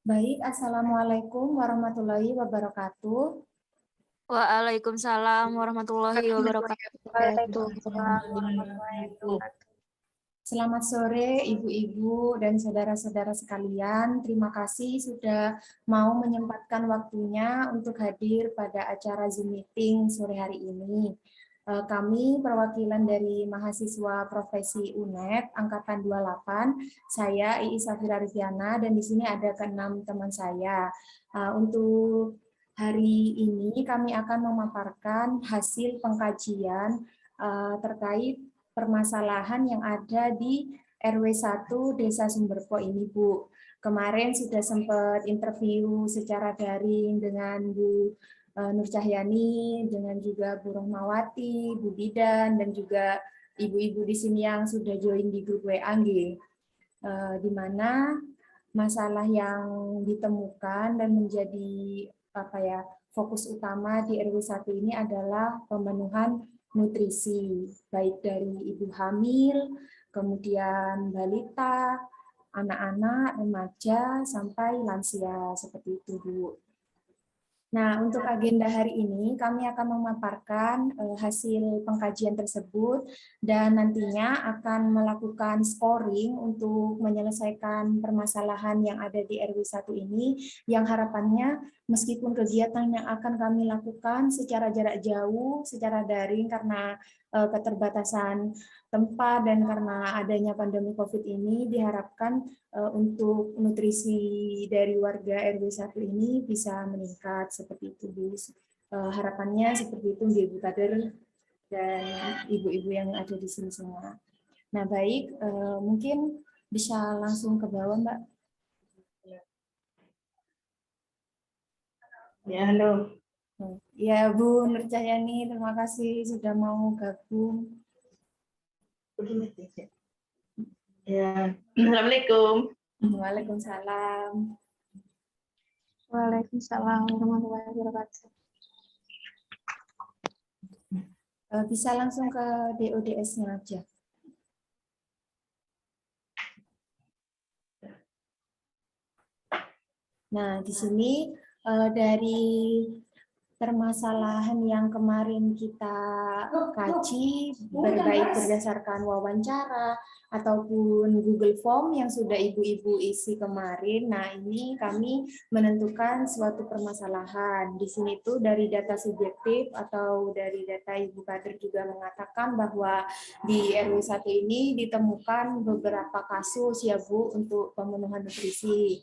Baik, Assalamualaikum warahmatullahi wabarakatuh. Waalaikumsalam warahmatullahi wabarakatuh. Selamat sore Ibu-ibu dan saudara-saudara sekalian. Terima kasih sudah mau menyempatkan waktunya untuk hadir pada acara Zoom meeting sore hari ini. Kami perwakilan dari mahasiswa profesi UNED angkatan 28. Saya Iis Safira Riviana dan di sini ada keenam teman saya. Untuk hari ini kami akan memaparkan hasil pengkajian terkait permasalahan yang ada di RW 1 Desa Sumberpo ini, Bu. Kemarin sudah sempat interview secara daring dengan Bu Nur Cahyani, dengan juga Bu Rohmawati, Bu Bidan, dan juga ibu-ibu di sini yang sudah join di grup WA-G, di mana masalah yang ditemukan dan menjadi fokus utama di RW 1 ini adalah pemenuhan nutrisi, baik dari ibu hamil, kemudian balita, anak-anak, remaja, sampai lansia, seperti itu, Bu. Nah, untuk agenda hari ini kami akan memaparkan hasil pengkajian tersebut dan nantinya akan melakukan scoring untuk menyelesaikan permasalahan yang ada di RW 1 ini, yang harapannya meskipun kegiatan yang akan kami lakukan secara jarak jauh, secara daring karena keterbatasan tempat dan karena adanya pandemi COVID ini, diharapkan untuk nutrisi dari warga RW 1 ini bisa meningkat seperti itu, Bu. Harapannya seperti itu, Ibu Kader dan ibu-ibu yang ada di sini semua. Nah, baik, mungkin bisa langsung ke bawah, Mbak. Ya, halo. Ya, Bu Nur Cahyani, terima kasih sudah mau gabung. Ya, Assalamualaikum. Waalaikumsalam. Waalaikumsalam warahmatullahi wabarakatuh. Bisa langsung ke DODS-nya aja. Nah, di sini dari permasalahan yang kemarin kita kaji, baik berdasarkan wawancara ataupun Google Form yang sudah ibu-ibu isi kemarin. Nah, ini kami menentukan suatu permasalahan. Di sini tuh dari data subjektif atau dari data Ibu Kader juga mengatakan bahwa di RW 1 ini ditemukan beberapa kasus ya Bu untuk pemenuhan nutrisi.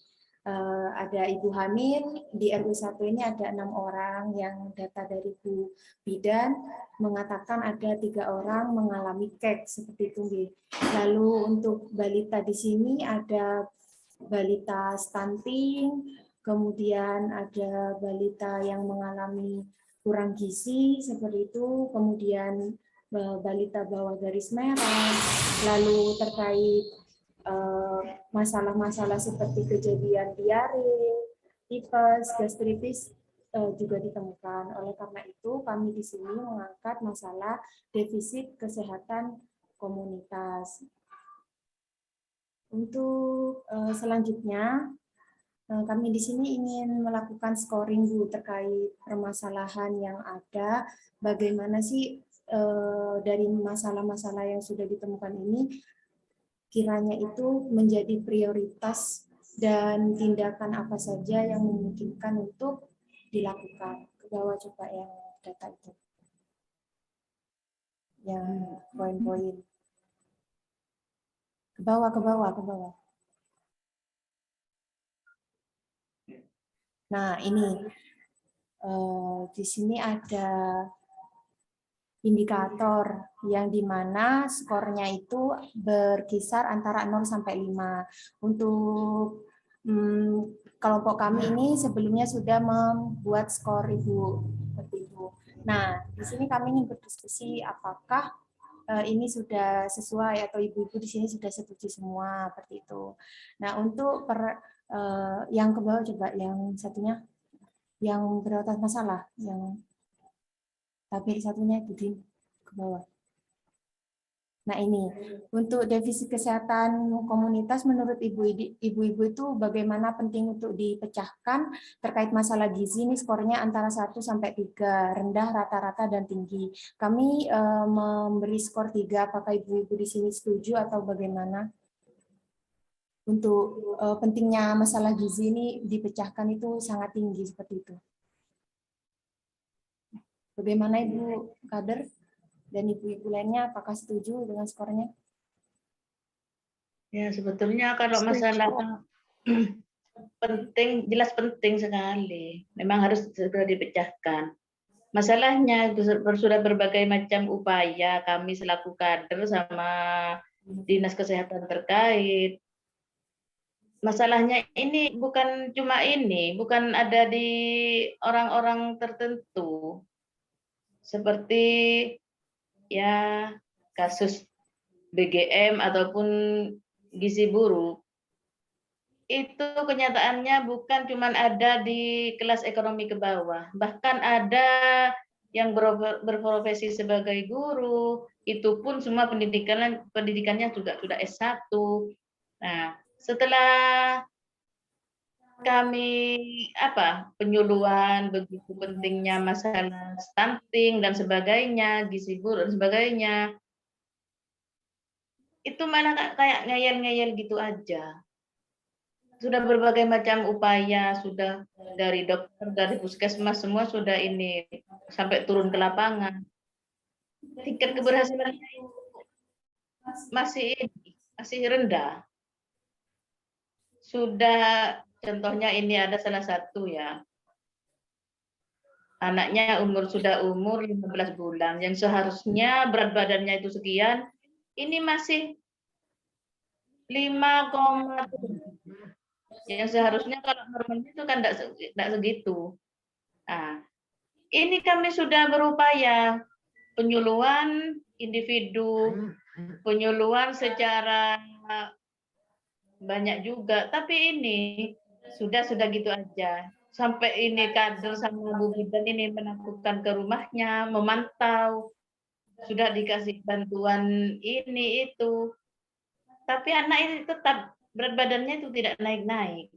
Ada ibu hamil di RW 1 ini ada 6 orang yang data dari Bu Bidan mengatakan ada 3 orang mengalami kek seperti itu. Lalu untuk balita di sini ada balita stunting, kemudian ada balita yang mengalami kurang gizi seperti itu, kemudian balita bawah garis merah, lalu terkait masalah-masalah seperti kejadian diare, tipes, gastritis juga ditemukan. Oleh karena itu, kami di sini mengangkat masalah defisit kesehatan komunitas. Untuk selanjutnya, kami di sini ingin melakukan scoring Bu terkait permasalahan yang ada. Bagaimana sih dari masalah-masalah yang sudah ditemukan ini kiranya itu menjadi prioritas dan tindakan apa saja yang memungkinkan untuk dilakukan. Ke bawah coba yang data itu. Yang poin-poin. Ke bawah, ke bawah, ke bawah. Nah, ini di sini ada indikator yang dimana skornya itu berkisar antara 0 sampai 5. Untuk kelompok kami ini sebelumnya sudah membuat skor Ibu. Seperti itu. Nah, di sini kami ingin berdiskusi apakah ini sudah sesuai atau ibu-ibu di sini sudah setuju semua seperti itu. Nah, untuk yang ke bawah coba yang satunya yang berotot masalah yang tabel satunya itu di ke bawah. Nah ini, untuk defisit kesehatan komunitas menurut ibu-ibu itu bagaimana penting untuk dipecahkan terkait masalah gizi ini skornya antara 1 sampai 3, rendah, rata-rata, dan tinggi. Kami memberi skor 3, apakah ibu-ibu di sini setuju atau bagaimana? Untuk pentingnya masalah gizi ini dipecahkan itu sangat tinggi seperti itu. Bagaimana Ibu Kader dan ibu-ibu lainnya, apakah setuju dengan skornya? Ya, sebetulnya kalau masalah penting, jelas penting sekali. Memang harus segera dipecahkan. Masalahnya sudah berbagai macam upaya kami selaku kader sama dinas kesehatan terkait. Masalahnya ini bukan cuma ini, bukan ada di orang-orang tertentu. Seperti ya kasus BGM ataupun gizi buruk. Itu kenyataannya bukan cuma ada di kelas ekonomi ke bawah, bahkan ada yang berprofesi sebagai guru, itu pun semua pendidikannya juga sudah S1. Nah, setelah kami penyuluhan begitu pentingnya masalah stunting dan sebagainya, gizi buruk dan sebagainya, itu malah kayak ngeyel-ngeyel gitu aja. Sudah berbagai macam upaya, sudah dari dokter, dari puskesmas, semua sudah ini sampai turun ke lapangan. Tingkat keberhasilannya masih rendah. Sudah contohnya ini ada salah satu ya, anaknya sudah umur 15 bulan, yang seharusnya berat badannya itu sekian, ini masih 5,7. Yang seharusnya kalau normalnya itu kan tidak segitu. Nah, ini kami sudah berupaya penyuluhan individu, penyuluhan secara banyak juga, tapi ini sudah gitu aja. Sampai ini kader sama Bu Bidan ini melakukan ke rumahnya, memantau, sudah dikasih bantuan ini itu. Tapi anak ini tetap berat badannya itu tidak naik-naik.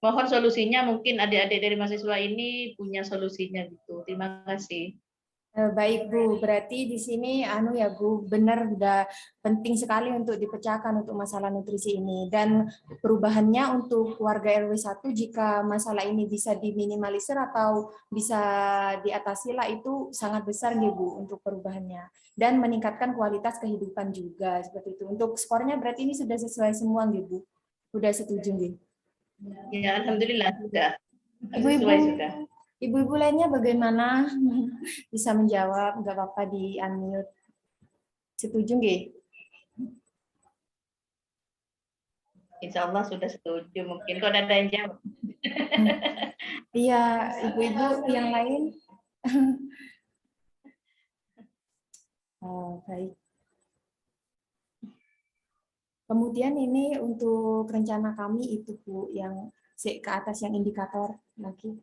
Mohon solusinya, mungkin adik-adik dari mahasiswa ini punya solusinya gitu. Terima kasih. Baik Bu, berarti di sini ya Bu, benar udah penting sekali untuk dipecahkan untuk masalah nutrisi ini, dan perubahannya untuk warga RW 1 jika masalah ini bisa diminimalisir atau bisa diatasi lah, itu sangat besar nih Bu untuk perubahannya dan meningkatkan kualitas kehidupan juga seperti itu. Untuk skornya berarti ini sudah sesuai semua nih Bu. Sudah setuju nih. Ya, alhamdulillah sudah. Ibu-ibu, Sesuai sudah. ibu-ibu lainnya bagaimana? Bisa menjawab, nggak apa-apa di unmute. Setuju nggih? Insya Allah sudah setuju. Mungkin kok ada yang jawab. Iya, ibu-ibu yang lain. Oh, baik. Kemudian ini untuk rencana kami itu Bu, yang ke atas, yang indikator lagi,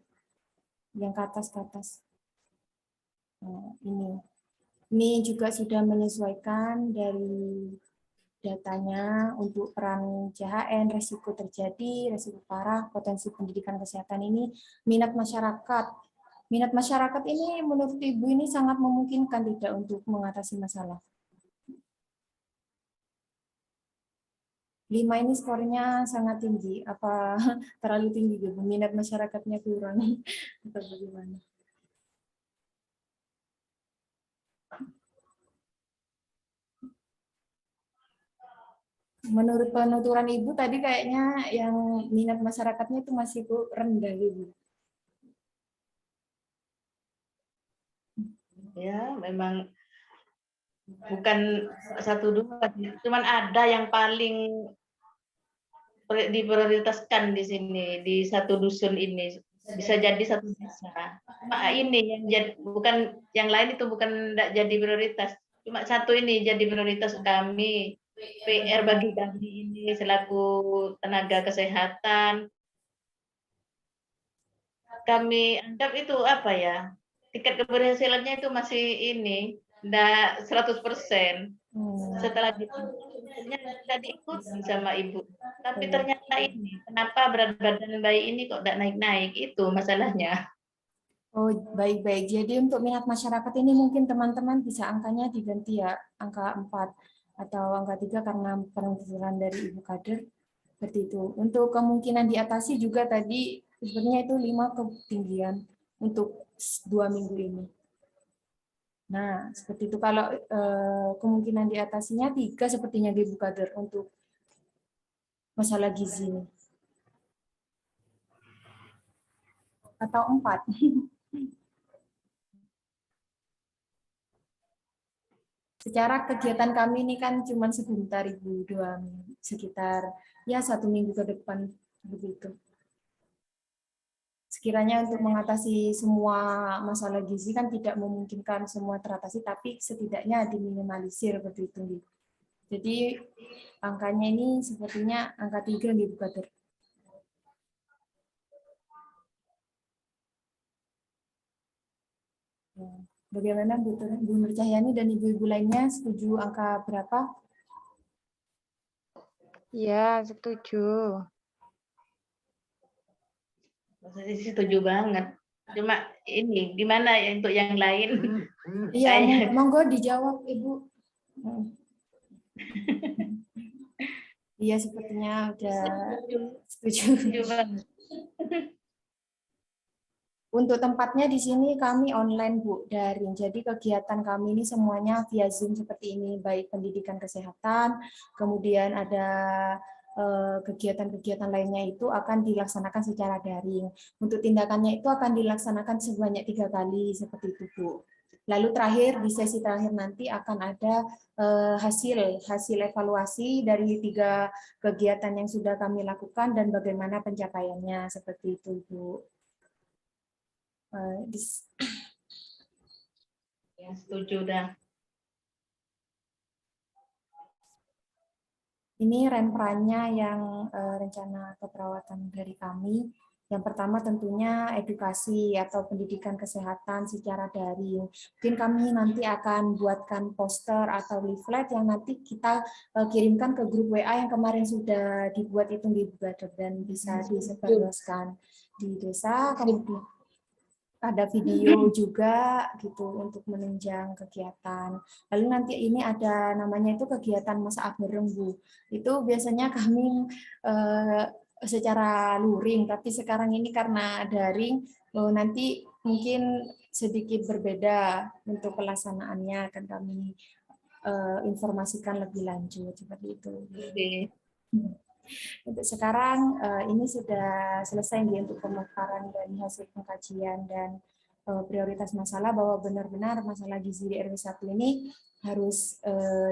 yang ke atas. Ini juga sudah menyesuaikan dari datanya untuk peran CHN, resiko terjadi, resiko parah, potensi pendidikan kesehatan ini, minat masyarakat. Minat masyarakat ini menurut Ibu ini sangat memungkinkan tidak untuk mengatasi masalah. 5 ini skornya sangat tinggi. Apa terlalu tinggi Ibu? Minat masyarakatnya kurang atau bagaimana? Menurut penuturan Ibu tadi kayaknya yang minat masyarakatnya itu masih rendah Ibu. Ya, memang bukan satu dua, cuman ada yang paling diprioritaskan di sini, di satu dusun ini. Bisa jadi satu desa. Cuma ini yang bukan yang lain, itu bukan tidak jadi prioritas. Cuma satu ini jadi prioritas kami. PR bagi kami ini selaku tenaga kesehatan. Kami anggap itu tingkat keberhasilannya itu masih ini, tidak 100%. Setelah ternyata tidak diikuti sama ibu. Tapi ternyata ini, kenapa berat badan bayi ini kok tidak naik-naik? Itu masalahnya. Oh, baik-baik. Jadi untuk minat masyarakat ini mungkin teman-teman bisa angkanya diganti ya, angka 4 atau angka 3 karena pengusulan dari Ibu Kader. Seperti itu. Untuk kemungkinan diatasi juga tadi sebenarnya itu 5 ketinggian untuk 2 minggu ini. Nah, seperti itu. Kalau kemungkinan diatasinya 3 sepertinya di Ibu Kader untuk masalah gizi. Atau 4. Secara kegiatan kami ini kan cuma sebentar Ibu, 2 minggu, sekitar ya 1 minggu ke depan begitu. Sekiranya untuk mengatasi semua masalah gizi kan tidak memungkinkan semua teratasi, tapi setidaknya diminimalisir seperti itu. Jadi angkanya ini sepertinya angka 3 di Bu Kader. Bagaimana Bu Nur Cahyani dan ibu-ibu lainnya, setuju angka berapa? Iya, setuju. Saya setuju banget. Cuma ini gimana ya untuk yang lain? Iya, monggo dijawab Ibu. Iya, sepertinya udah setuju. Setuju banget. Untuk tempatnya di sini kami online Bu, daring. Jadi kegiatan kami ini semuanya via Zoom seperti ini, baik pendidikan kesehatan, kemudian ada kegiatan-kegiatan lainnya itu akan dilaksanakan secara daring. Untuk tindakannya itu akan dilaksanakan sebanyak 3 kali seperti itu Bu. Lalu terakhir di sesi terakhir nanti akan ada hasil evaluasi dari 3 kegiatan yang sudah kami lakukan dan bagaimana pencapaiannya seperti itu Bu. Ya, setuju dah. Ini remprannya yang rencana keperawatan dari kami. Yang pertama tentunya edukasi atau pendidikan kesehatan secara daring. Mungkin kami nanti akan buatkan poster atau leaflet yang nanti kita kirimkan ke grup WA yang kemarin sudah dibuat itu di dan bisa disebarluaskan di desa. Kemudian ada video juga gitu untuk menunjang kegiatan. Lalu nanti ini ada namanya itu kegiatan masak bareng Bu. Itu biasanya kami secara luring, tapi sekarang ini karena daring nanti mungkin sedikit berbeda untuk pelaksanaannya akan kami informasikan lebih lanjut seperti itu. Oke. Untuk sekarang ini sudah selesai untuk pemaparan dari hasil pengkajian dan prioritas masalah bahwa benar-benar masalah gizi di RW 1 ini harus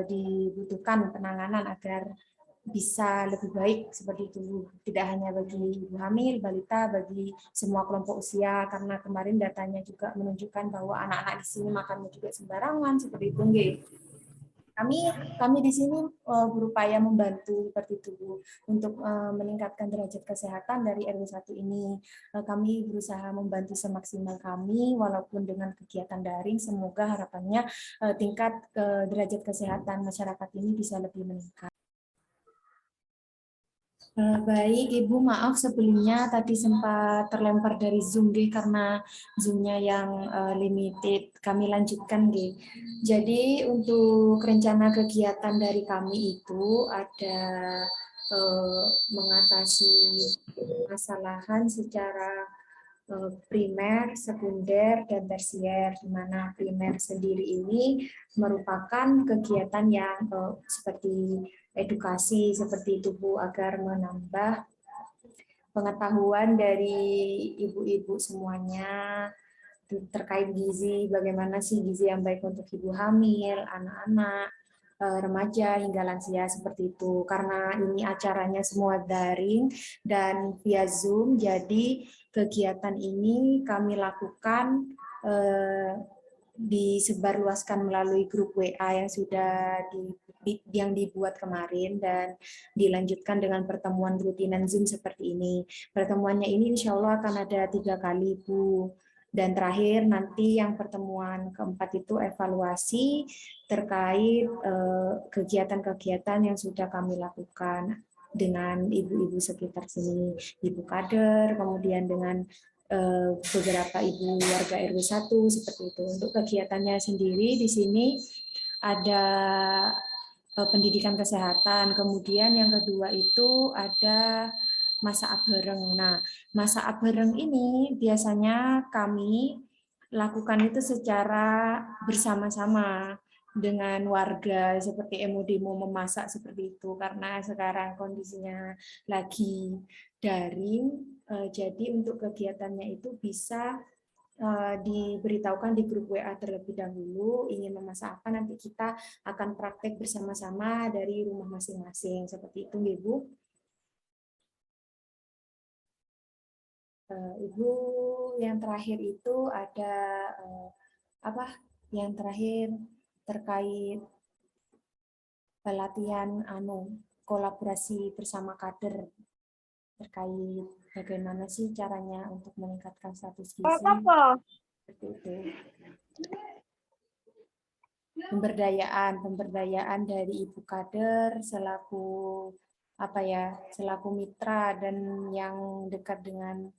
dibutuhkan penanganan agar bisa lebih baik seperti itu, tidak hanya bagi ibu hamil, balita, bagi semua kelompok usia, karena kemarin datanya juga menunjukkan bahwa anak-anak di sini makannya juga sembarangan seperti itu. Kami di sini berupaya membantu seperti itu Bu, untuk meningkatkan derajat kesehatan dari RW 1 ini. Kami berusaha membantu semaksimal kami walaupun dengan kegiatan daring, semoga harapannya tingkat derajat kesehatan masyarakat ini bisa lebih meningkat. Baik Ibu, maaf sebelumnya tadi sempat terlempar dari Zoom karena Zoom-nya yang limited. Kami lanjutkan Jadi untuk rencana kegiatan dari kami itu ada mengatasi permasalahan secara primer, sekunder, dan tersier, di mana primer sendiri ini merupakan kegiatan yang seperti edukasi seperti itu Bu, agar menambah pengetahuan dari ibu-ibu semuanya terkait gizi, bagaimana sih gizi yang baik untuk ibu hamil, anak-anak, remaja hingga lansia seperti itu. Karena ini acaranya semua daring dan via Zoom, jadi kegiatan ini kami lakukan disebarluaskan melalui grup WA yang sudah yang dibuat kemarin dan dilanjutkan dengan pertemuan rutinan Zoom seperti ini. Pertemuannya ini insya Allah akan ada 3 kali Bu. Dan terakhir nanti yang pertemuan keempat itu evaluasi terkait kegiatan-kegiatan yang sudah kami lakukan dengan ibu-ibu sekitar sini, ibu kader, kemudian dengan beberapa ibu warga RW 1 seperti itu. Untuk kegiatannya sendiri di sini ada pendidikan kesehatan, kemudian yang kedua itu ada masak bareng. Nah, masak bareng ini biasanya kami lakukan itu secara bersama-sama dengan warga seperti demo memasak seperti itu karena sekarang kondisinya lagi daring, jadi untuk kegiatannya itu bisa diberitahukan di grup WA terlebih dahulu ingin memasak apa, nanti kita akan praktek bersama-sama dari rumah masing-masing seperti itu, Ibu. Ibu, yang terakhir itu ada apa? Yang terakhir terkait pelatihan kolaborasi bersama kader terkait bagaimana sih caranya untuk meningkatkan status gizi. Seperti itu. Pemberdayaan dari ibu kader selaku selaku mitra dan yang dekat dengan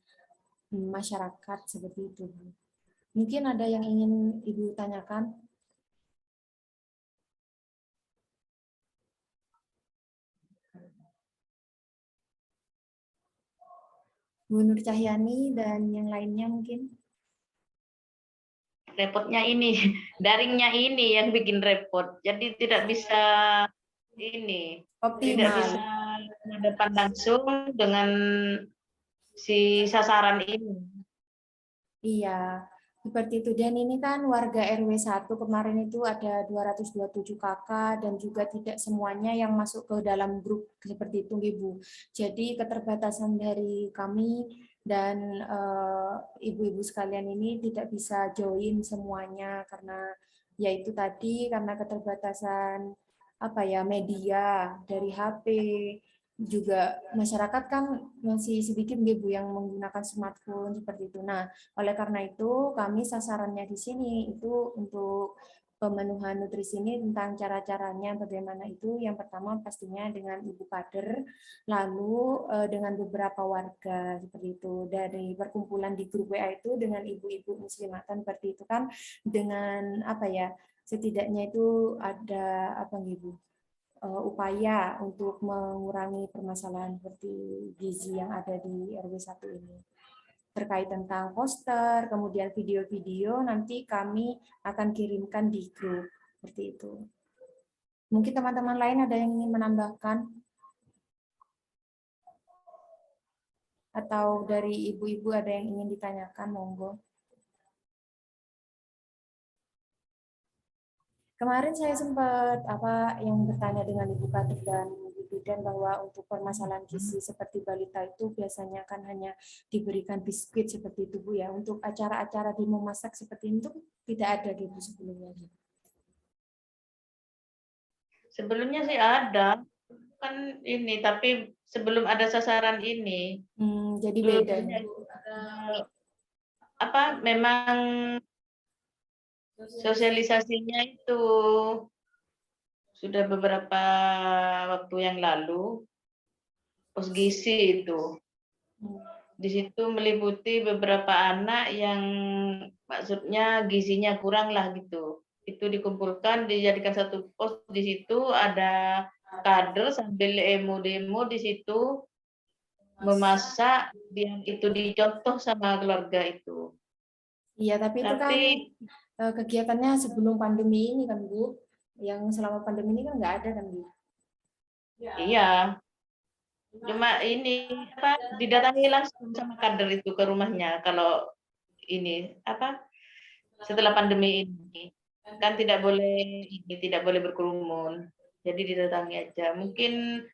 masyarakat seperti itu. Mungkin ada yang ingin Ibu tanyakan? Bu Nur Cahyani dan yang lainnya mungkin? Repotnya ini, daringnya ini yang bikin repot. Jadi tidak bisa tidak bisa berhadapan langsung dengan si sasaran ini. Iya, seperti itu. Dan ini kan warga RW 1 kemarin itu ada 227 kakak dan juga tidak semuanya yang masuk ke dalam grup seperti itu, Ibu. Jadi keterbatasan dari kami dan ibu-ibu sekalian ini tidak bisa join semuanya karena yaitu tadi karena keterbatasan media dari HP, juga masyarakat kan masih sedikit Ibu yang menggunakan smartphone seperti itu. Nah, oleh karena itu kami sasarannya di sini itu untuk pemenuhan nutrisi ini tentang cara-caranya bagaimana itu. Yang pertama pastinya dengan ibu kader, lalu dengan beberapa warga seperti itu. Dari perkumpulan di grup WA itu dengan ibu-ibu muslimatan seperti itu kan, dengan setidaknya itu ada Ibu, upaya untuk mengurangi permasalahan seperti gizi yang ada di RW 1 ini. Terkait tentang poster, kemudian video-video, nanti kami akan kirimkan di grup, seperti itu. Mungkin teman-teman lain ada yang ingin menambahkan? Atau dari ibu-ibu ada yang ingin ditanyakan, monggo. Kemarin saya sempat yang bertanya dengan Ibu Kadir dan Ibu Bidan bahwa untuk permasalahan gizi seperti balita itu biasanya kan hanya diberikan biskuit seperti itu Bu ya. Untuk acara-acara di memasak seperti itu tidak ada gitu sebelumnya. Sebelumnya sih ada kan ini, tapi sebelum ada sasaran ini. Jadi beda. Memang sosialisasinya itu sudah beberapa waktu yang lalu, pos gizi itu. Di situ meliputi beberapa anak yang maksudnya gizinya kurang lah gitu. Itu dikumpulkan, dijadikan satu pos, di situ ada kader sambil demo di situ memasak, yang itu dicontoh sama keluarga itu. Iya, tapi itu kan kegiatannya sebelum pandemi ini kan Bu. Yang selama pandemi ini kan nggak ada kan Bu? Iya. Cuma ini didatangi langsung sama kader itu ke rumahnya kalau ini setelah pandemi ini kan tidak boleh berkerumun. Jadi didatangi aja. Mungkin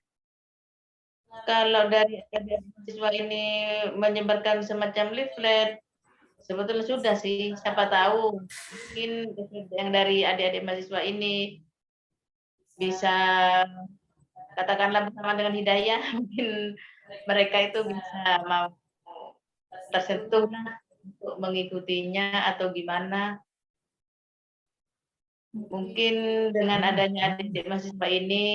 kalau dari mahasiswa ini menyebarkan semacam leaflet, sebetulnya sudah sih, siapa tahu mungkin yang dari adik-adik mahasiswa ini bisa katakanlah bersama dengan Hidayah, mungkin mereka itu bisa mau tersentuh untuk mengikutinya atau gimana. Mungkin dengan adanya adik-adik mahasiswa ini,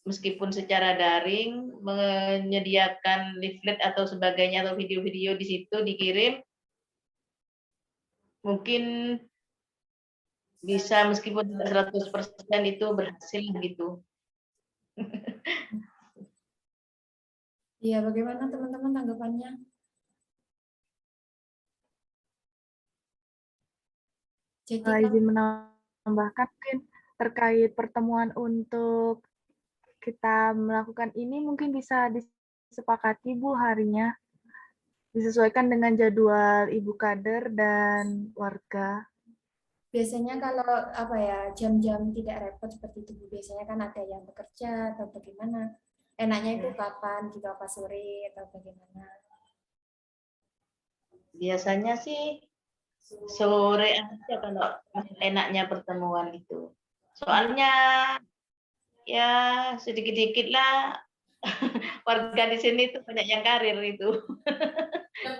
meskipun secara daring, menyediakan leaflet atau sebagainya atau video-video di situ dikirim, mungkin bisa meskipun tidak 100% itu berhasil gitu. Iya, bagaimana teman-teman tanggapannya? Jadi Izin menambahkan mungkin terkait pertemuan untuk kita melakukan ini mungkin bisa disepakati Bu harinya, disesuaikan dengan jadwal Ibu Kader dan warga. biasanya kalau apa ya jam-jam tidak repot seperti itu Bu, biasanya kan ada yang bekerja atau bagaimana? Enaknya itu kapan gitu, apa sore atau bagaimana? Biasanya sih sore aja kalau enaknya pertemuan itu. Soalnya ya sedikit-sedikit lah warga di sini tuh banyak yang karir itu.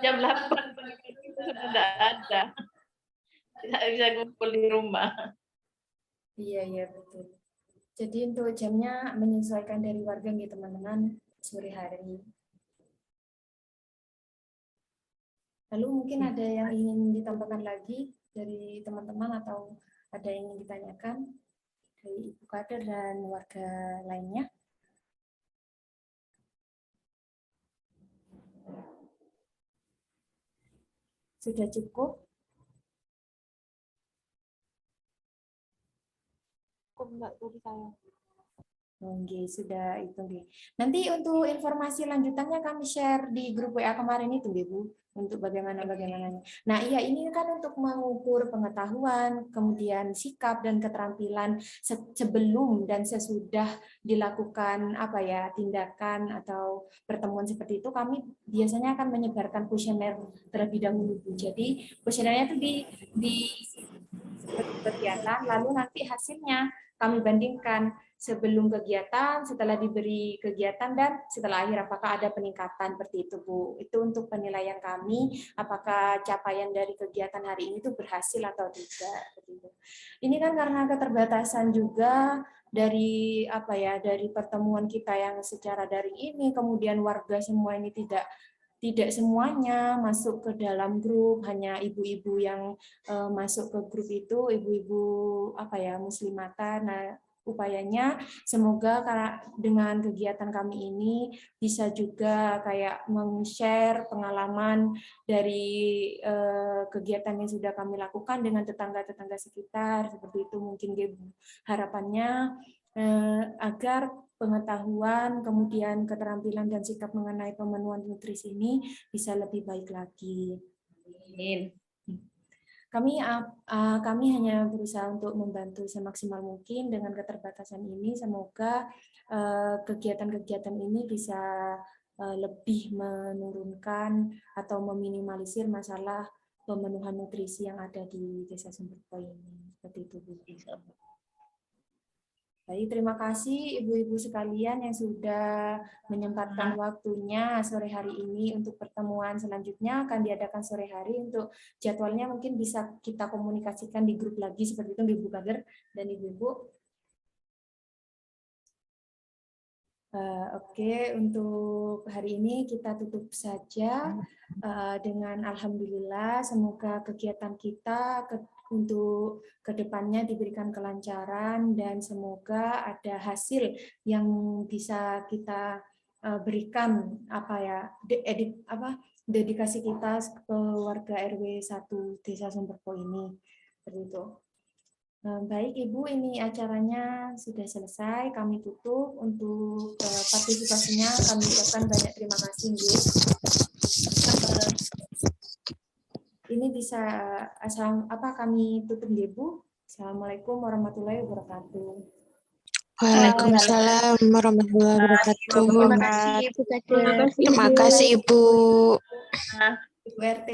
Jam 8 pagi itu sudah tidak ada. Tidak bisa kumpul di rumah. Iya betul. Jadi untuk jamnya menyesuaikan dari warga nih teman-teman sore hari. Lalu mungkin ada yang ingin ditambahkan lagi dari teman-teman atau ada yang ingin ditanyakan dari Ibu Kader dan warga lainnya? Sudah cukup? Enggak, tadi saya. Oke, sudah itu. Nanti untuk informasi lanjutannya kami share di grup WA kemarin itu, Bu, untuk bagaimana-bagaimananya. Nah, iya ini kan untuk mengukur pengetahuan, kemudian sikap dan keterampilan sebelum dan sesudah dilakukan apa ya tindakan atau pertemuan seperti itu. Kami biasanya akan menyebarkan kuesioner terlebih dahulu, Bu. Jadi kuesionernya itu di kegiatan, lalu nanti hasilnya kami bandingkan sebelum kegiatan, setelah diberi kegiatan, dan setelah akhir apakah ada peningkatan seperti itu, Bu. Itu untuk penilaian kami, apakah capaian dari kegiatan hari ini itu berhasil atau tidak. Ini kan karena keterbatasan juga dari apa ya, dari pertemuan kita yang secara daring ini, kemudian warga semua ini tidak semuanya masuk ke dalam grup, hanya ibu-ibu yang masuk ke grup itu, ibu-ibu apa ya muslimatan. Nah, upayanya semoga dengan kegiatan kami ini bisa juga kayak meng-share pengalaman dari kegiatan yang sudah kami lakukan dengan tetangga-tetangga sekitar, seperti itu mungkin harapannya agar pengetahuan, kemudian keterampilan dan sikap mengenai pemenuhan nutrisi ini bisa lebih baik lagi. Amin. Kami hanya berusaha untuk membantu semaksimal mungkin dengan keterbatasan ini. Semoga kegiatan-kegiatan ini bisa lebih menurunkan atau meminimalisir masalah pemenuhan nutrisi yang ada di Desa Sumberpo ini. Seperti itu, Bu. Baik, terima kasih Ibu-Ibu sekalian yang sudah menyempatkan waktunya sore hari ini untuk pertemuan selanjutnya akan diadakan sore hari. Untuk jadwalnya mungkin bisa kita komunikasikan di grup lagi seperti itu Ibu Kader dan Ibu-Ibu. Oke, untuk hari ini kita tutup saja dengan alhamdulillah. Semoga kegiatan kita untuk kedepannya diberikan kelancaran dan semoga ada hasil yang bisa kita berikan dedikasi kita ke warga RW 1 Desa Sumberpo ini. Seperti itu. Baik Ibu, ini acaranya sudah selesai. Kami tutup. Untuk partisipasinya kami ucapkan banyak terima kasih, Bu. Ini bisa kami tutup, Bu. Assalamualaikum warahmatullahi wabarakatuh. Waalaikumsalam warahmatullahi wabarakatuh. Terima kasih Ibu. Ibu RT.